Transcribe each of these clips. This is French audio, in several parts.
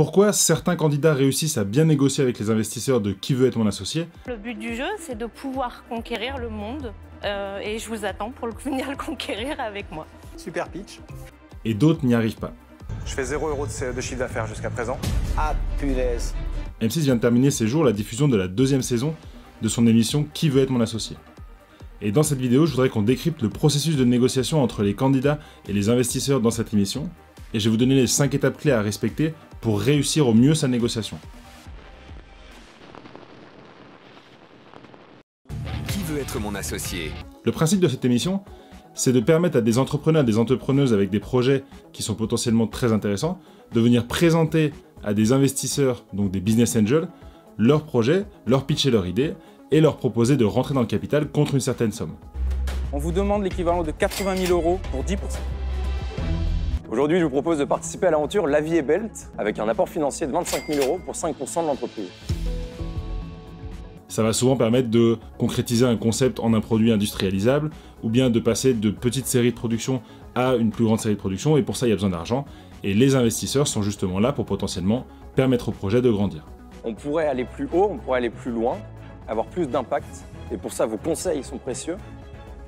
Pourquoi certains candidats réussissent à bien négocier avec les investisseurs de Qui veut être mon associé? Le but du jeu, c'est de pouvoir conquérir le monde et je vous attends pour venir le conquérir avec moi. Super pitch. Et d'autres n'y arrivent pas. Je fais 0 € de chiffre d'affaires jusqu'à présent. Ah punaise. M6 vient de terminer ces jours la diffusion de la 2e saison de son émission Qui veut être mon associé. Et dans cette vidéo, je voudrais qu'on décrypte le processus de négociation entre les candidats et les investisseurs dans cette émission, et je vais vous donner les 5 étapes clés à respecter pour réussir au mieux sa négociation. Qui veut être mon associé? Le principe de cette émission, c'est de permettre à des entrepreneurs, des entrepreneuses avec des projets qui sont potentiellement très intéressants, de venir présenter à des investisseurs, donc des business angels, leurs projets, leur pitcher leur idée, et leur proposer de rentrer dans le capital contre une certaine somme. On vous demande l'équivalent de 80 000 € pour 10%. Aujourd'hui, je vous propose de participer à l'aventure La Vie est Belt avec un apport financier de 25 000 € pour 5% de l'entreprise. Ça va souvent permettre de concrétiser un concept en un produit industrialisable ou bien de passer de petites séries de production à une plus grande série de production, et pour ça il y a besoin d'argent, et les investisseurs sont justement là pour potentiellement permettre au projet de grandir. On pourrait aller plus haut, on pourrait aller plus loin, avoir plus d'impact, et pour ça vos conseils sont précieux,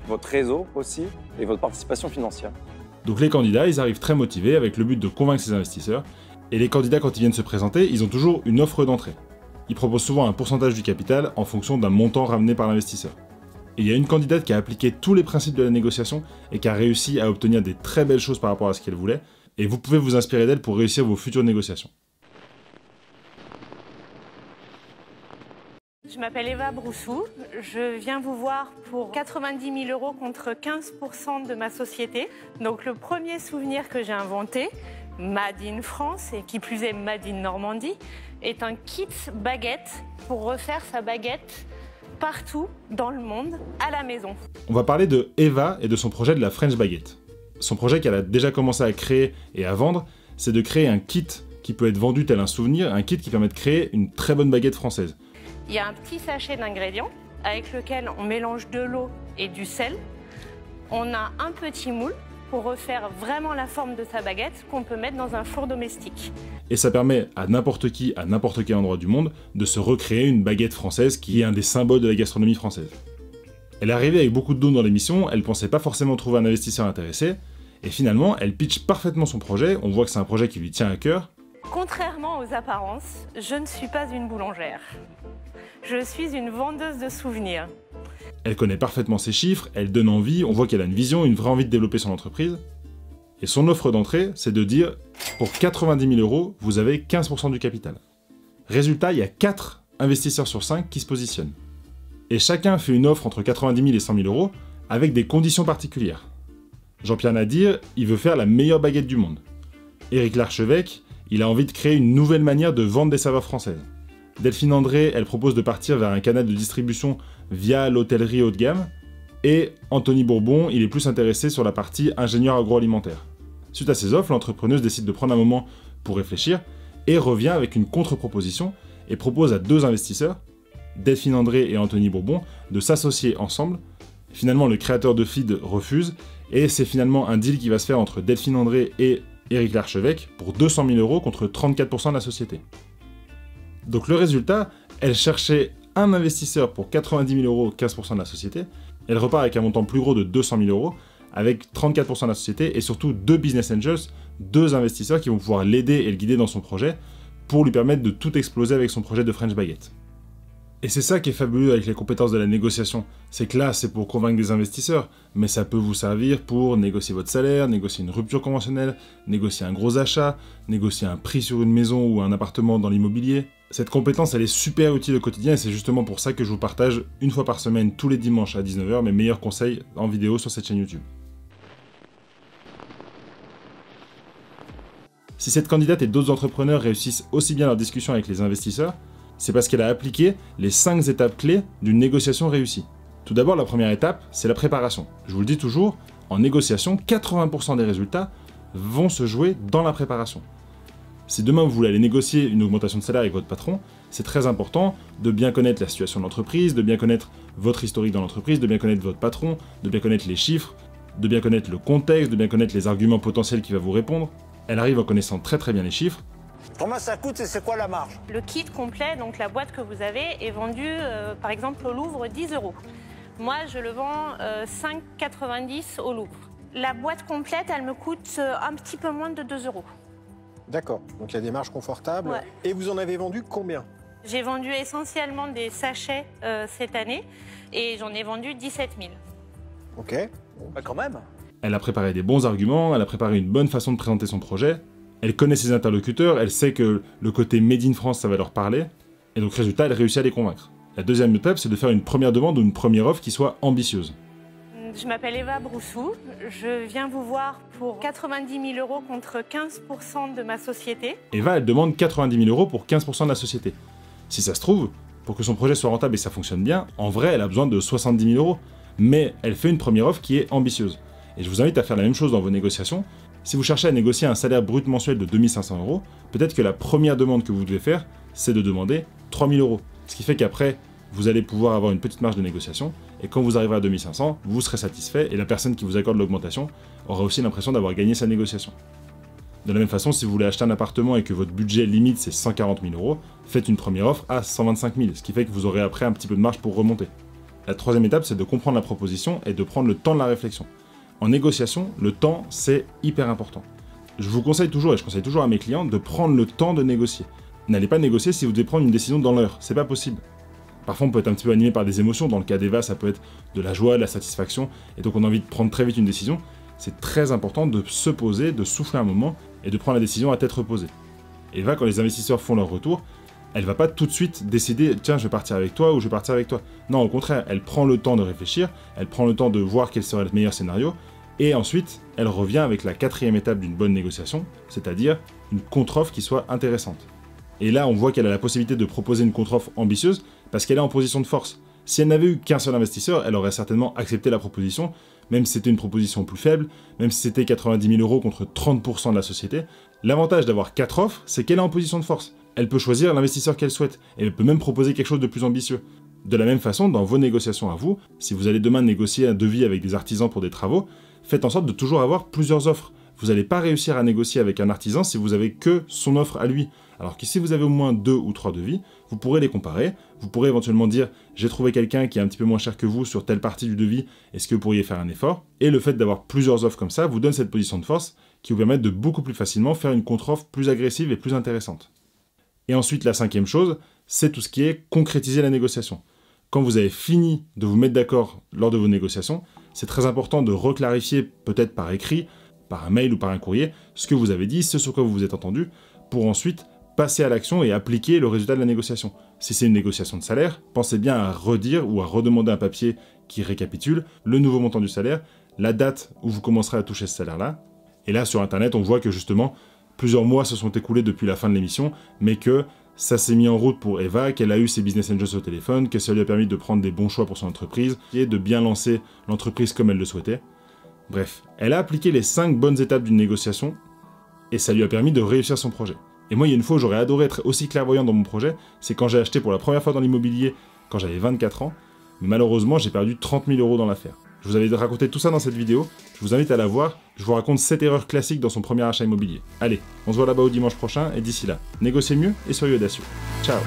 votre réseau aussi, et votre participation financière. Donc les candidats, ils arrivent très motivés avec le but de convaincre ces investisseurs, et les candidats quand ils viennent se présenter, ils ont toujours une offre d'entrée. Ils proposent souvent un pourcentage du capital en fonction d'un montant ramené par l'investisseur. Et il y a une candidate qui a appliqué tous les principes de la négociation et qui a réussi à obtenir des très belles choses par rapport à ce qu'elle voulait, et vous pouvez vous inspirer d'elle pour réussir vos futures négociations. Je m'appelle Eva Broussou, je viens vous voir pour 90 000 € contre 15% de ma société. Donc le premier souvenir que j'ai inventé, Made in France, et qui plus est Made in Normandie, est un kit baguette pour refaire sa baguette partout dans le monde, à la maison. On va parler de Eva et de son projet de la French Baguette. Son projet qu'elle a déjà commencé à créer et à vendre, c'est de créer un kit qui peut être vendu tel un souvenir, un kit qui permet de créer une très bonne baguette française. Il y a un petit sachet d'ingrédients avec lequel on mélange de l'eau et du sel. On a un petit moule pour refaire vraiment la forme de sa baguette qu'on peut mettre dans un four domestique. Et ça permet à n'importe qui, à n'importe quel endroit du monde, de se recréer une baguette française qui est un des symboles de la gastronomie française. Elle est arrivée avec beaucoup de dos dans l'émission, elle pensait pas forcément trouver un investisseur intéressé, et finalement elle pitch parfaitement son projet, on voit que c'est un projet qui lui tient à cœur. Contrairement aux apparences, je ne suis pas une boulangère. Je suis une vendeuse de souvenirs. Elle connaît parfaitement ses chiffres, elle donne envie, on voit qu'elle a une vision, une vraie envie de développer son entreprise. Et son offre d'entrée, c'est de dire, pour 90 000 €, vous avez 15% du capital. Résultat, il y a 4 investisseurs sur 5 qui se positionnent. Et chacun fait une offre entre 90 000 et 100 000 € avec des conditions particulières. Jean-Pierre Nadir, il veut faire la meilleure baguette du monde. Éric Larchevêque, il a envie de créer une nouvelle manière de vendre des saveurs françaises. Delphine André, elle propose de partir vers un canal de distribution via l'hôtellerie haut de gamme. Et Anthony Bourbon, il est plus intéressé sur la partie ingénieur agroalimentaire. Suite à ces offres, l'entrepreneuse décide de prendre un moment pour réfléchir et revient avec une contre-proposition et propose à 2 investisseurs, Delphine André et Anthony Bourbon, de s'associer ensemble. Finalement, le créateur de Feed refuse et c'est finalement un deal qui va se faire entre Delphine André et Éric Larchevêque pour 200 000 € contre 34% de la société. Donc le résultat, elle cherchait un investisseur pour 90 000 €, 15% de la société. Elle repart avec un montant plus gros de 200 000 € avec 34% de la société et surtout 2 business angels, 2 investisseurs qui vont pouvoir l'aider et le guider dans son projet pour lui permettre de tout exploser avec son projet de French Baguette. Et c'est ça qui est fabuleux avec les compétences de la négociation, c'est que là c'est pour convaincre des investisseurs, mais ça peut vous servir pour négocier votre salaire, négocier une rupture conventionnelle, négocier un gros achat, négocier un prix sur une maison ou un appartement dans l'immobilier. Cette compétence elle est super utile au quotidien et c'est justement pour ça que je vous partage une fois par semaine tous les dimanches à 19 h mes meilleurs conseils en vidéo sur cette chaîne YouTube. Si cette candidate et d'autres entrepreneurs réussissent aussi bien leur discussion avec les investisseurs, c'est parce qu'elle a appliqué les 5 étapes clés d'une négociation réussie. Tout d'abord, la première étape, c'est la préparation. Je vous le dis toujours, en négociation, 80% des résultats vont se jouer dans la préparation. Si demain vous voulez aller négocier une augmentation de salaire avec votre patron, c'est très important de bien connaître la situation de l'entreprise, de bien connaître votre historique dans l'entreprise, de bien connaître votre patron, de bien connaître les chiffres, de bien connaître le contexte, de bien connaître les arguments potentiels qui va vous répondre. Elle arrive en connaissant très bien les chiffres. Combien ça coûte et c'est quoi la marge? Le kit complet, donc la boîte que vous avez, est vendu par exemple au Louvre 10 €. Moi, je le vends 5,90 € au Louvre. La boîte complète, elle me coûte un petit peu moins de 2 €. D'accord, donc il y a des marges confortables. Ouais. Et vous en avez vendu combien? J'ai vendu essentiellement des sachets cette année et j'en ai vendu 17 000. Ok. Bah, quand même. Elle a préparé des bons arguments, elle a préparé une bonne façon de présenter son projet, elle connaît ses interlocuteurs, elle sait que le côté Made in France, ça va leur parler, et donc résultat, elle réussit à les convaincre. La deuxième étape, c'est de faire une première demande ou une première offre qui soit ambitieuse. Je m'appelle Eva Broussou, je viens vous voir pour 90 000 € contre 15 % de ma société. Eva, elle demande 90 000 € pour 15% de la société. Si ça se trouve, pour que son projet soit rentable et ça fonctionne bien, en vrai, elle a besoin de 70 000 €. Mais elle fait une première offre qui est ambitieuse. Et je vous invite à faire la même chose dans vos négociations. Si vous cherchez à négocier un salaire brut mensuel de 2 500 €, peut-être que la première demande que vous devez faire, c'est de demander 3 000 €. Ce qui fait qu'après, vous allez pouvoir avoir une petite marge de négociation, et quand vous arriverez à 2 500, vous serez satisfait, et la personne qui vous accorde l'augmentation aura aussi l'impression d'avoir gagné sa négociation. De la même façon, si vous voulez acheter un appartement et que votre budget limite c'est 140 000 €, faites une première offre à 125 000, ce qui fait que vous aurez après un petit peu de marge pour remonter. La troisième étape, c'est de comprendre la proposition et de prendre le temps de la réflexion. En négociation, le temps, c'est hyper important. Je vous conseille toujours, et je conseille toujours à mes clients, de prendre le temps de négocier. N'allez pas négocier si vous devez prendre une décision dans l'heure, c'est pas possible. Parfois, on peut être un petit peu animé par des émotions, dans le cas d'Eva, ça peut être de la joie, de la satisfaction, et donc on a envie de prendre très vite une décision. C'est très important de se poser, de souffler un moment, et de prendre la décision à tête reposée. Eva, quand les investisseurs font leur retour, elle va pas tout de suite décider, tiens, je vais partir avec toi ou je vais partir avec toi. Non, au contraire, elle prend le temps de réfléchir, elle prend le temps de voir quel serait le meilleur scénario, et ensuite, elle revient avec la quatrième étape d'une bonne négociation, c'est-à-dire une contre-offre qui soit intéressante. Et là, on voit qu'elle a la possibilité de proposer une contre-offre ambitieuse parce qu'elle est en position de force. Si elle n'avait eu qu'un seul investisseur, elle aurait certainement accepté la proposition, même si c'était une proposition plus faible, même si c'était 90 000 € contre 30% de la société. L'avantage d'avoir 4 offres, c'est qu'elle est en position de force. Elle peut choisir l'investisseur qu'elle souhaite, et elle peut même proposer quelque chose de plus ambitieux. De la même façon, dans vos négociations à vous, si vous allez demain négocier un devis avec des artisans pour des travaux, faites en sorte de toujours avoir plusieurs offres. Vous n'allez pas réussir à négocier avec un artisan si vous avez que son offre à lui. Alors que si vous avez au moins 2 ou 3 devis, vous pourrez les comparer, vous pourrez éventuellement dire « j'ai trouvé quelqu'un qui est un petit peu moins cher que vous sur telle partie du devis, est-ce que vous pourriez faire un effort ?» Et le fait d'avoir plusieurs offres comme ça vous donne cette position de force qui vous permet de beaucoup plus facilement faire une contre-offre plus agressive et plus intéressante. Et ensuite, la cinquième chose, c'est tout ce qui est concrétiser la négociation. Quand vous avez fini de vous mettre d'accord lors de vos négociations, c'est très important de reclarifier, peut-être par écrit, par un mail ou par un courrier, ce que vous avez dit, ce sur quoi vous vous êtes entendu, pour ensuite passer à l'action et appliquer le résultat de la négociation. Si c'est une négociation de salaire, pensez bien à redire ou à redemander un papier qui récapitule le nouveau montant du salaire, la date où vous commencerez à toucher ce salaire-là. Et là, sur Internet, on voit que justement, plusieurs mois se sont écoulés depuis la fin de l'émission, mais que ça s'est mis en route pour Eva, qu'elle a eu ses business angels au téléphone, que ça lui a permis de prendre des bons choix pour son entreprise et de bien lancer l'entreprise comme elle le souhaitait. Bref, elle a appliqué les 5 bonnes étapes d'une négociation et ça lui a permis de réussir son projet. Et moi, il y a une fois où j'aurais adoré être aussi clairvoyant dans mon projet, c'est quand j'ai acheté pour la première fois dans l'immobilier quand j'avais 24 ans, mais malheureusement, j'ai perdu 30 000 € dans l'affaire. Je vous avais raconté tout ça dans cette vidéo, je vous invite à la voir, je vous raconte 7 erreurs classiques dans son premier achat immobilier. Allez, on se voit là-bas au dimanche prochain, et d'ici là, négociez mieux et soyez audacieux. Ciao!